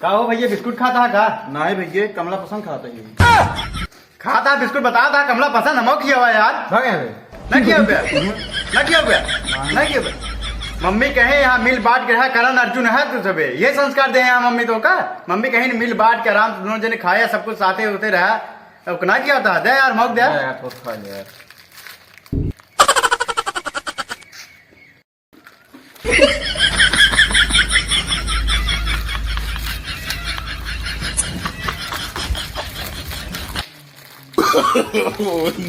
का हो भैया बिस्कुट खाता है का? नहीं भैया कमला पसंद खाता है। खाता बिस्कुट बता था कमला पसंद हम किया हुआ यार। न किया हुआ न किया हुआ न किया हुआ। मम्मी कहे यहाँ मिल बांट के रहा करण अर्जुन है तू सबे ये संस्कार दे यहाँ मम्मी तो का। मम्मी कहीं मिल बांट के आराम से दोनों जने खाया सब कुछ साथे होते रहा। अब ना किया होता दे यार मौक दे यार तो खा ले यार।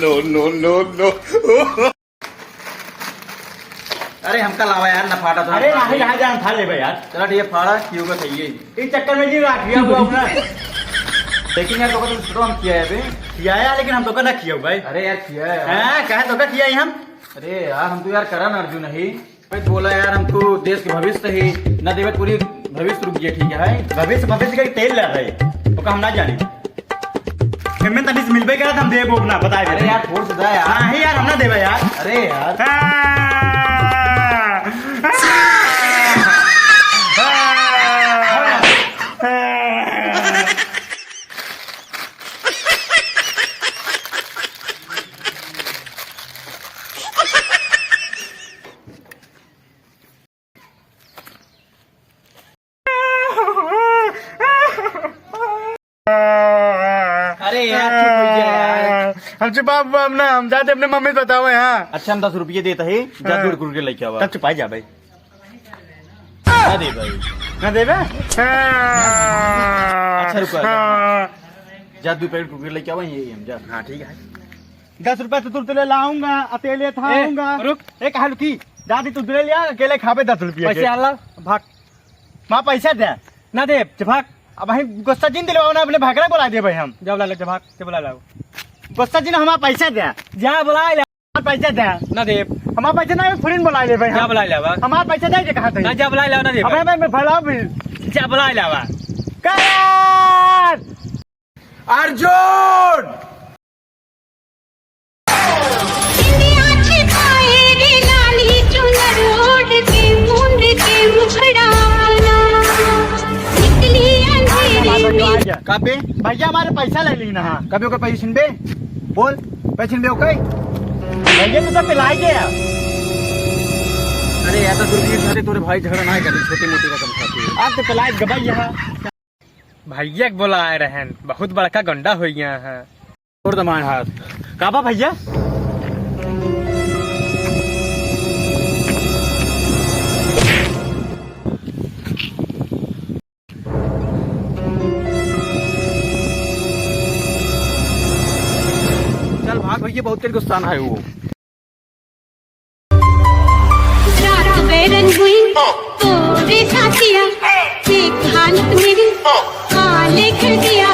नो। अरे हमका लावा यार ना फाटा था। अरे नहीं यहाँ जान था ले भाई यार। चला ठीक है फाड़ा क्यों का चाहिए इस चक्कर में जी रख दिया हुआ अपना। लेकिन यार तो हम किया है बे। किया है लेकिन हम तो का ना किया भाई। अरे यार किया है हाँ कहे तो का किया ही हम। अरे यार हम तो यार करण अर्जुन ही बोला यार हमको देश के भविष्य ही न देवे पूरी भविष्य रुक गया ठीक है। भविष्य का तेल ले रहे तो का हम ना जाने में तनिस मिलबे करा हम देबो ना बताए। अरे यार थोड़ा सा यार। हाँ ही यार हम ना देबे यार। अरे यार अरे यार चुप हो जा यार। हम छुपा ना हम जाते अपने मम्मी से बताओ यहाँ। अच्छा हम 10 रुपये देता है जा दूर कुर के लेके आवा। तब छुपाई जा भाई ना दे भाई ना देबे। अच्छा रुको जा 2 पैकेट कुरकुरे लेके आवा यही हम जा। हाँ ठीक है 10 रुपए तो तुरते लाऊंगा अकेले थाऊंगा। रुक एक हाल की दादी तू ले लिया अकेले खाबे 10 रुपये पैसे आला भाग माँ पैसा दे ना दे भाग। अब भाई गुस्सा जी दिलवाओ ना अपने भागरा बुला दे भाई हम जब ला ले भाग से बुला लाओ। गुस्सा जी ने हमारा पैसा दे जा बुला ले पैसा दे ना दे हमारा पैसा ना फ्रेंड बुला ले भाई जा बुला ले हमारा पैसा दे कहा था जा बुला ले ना दे मैं भला जा बुला ले करण अर्जुन कभी भैया हमारे पैसा ले ली ना। कभी कोई पैसे बे बोल पैसे बे ओके भैया तो सब पिलाई गया। अरे यार तो खाते तोरे भाई झगड़ा ना कर छोटी मोटी रकम खाती आप तो पिलाई गबई यहाँ भैया के बोला आए रहे बहुत बड़का गंडा हो गया है। और दमान हाथ काबा भैया चल भाग भैया बहुत तेरे गुस्सा है वो। रात बेरन हुई तो रे साथिया एक हालत मेरी काले कर दिया।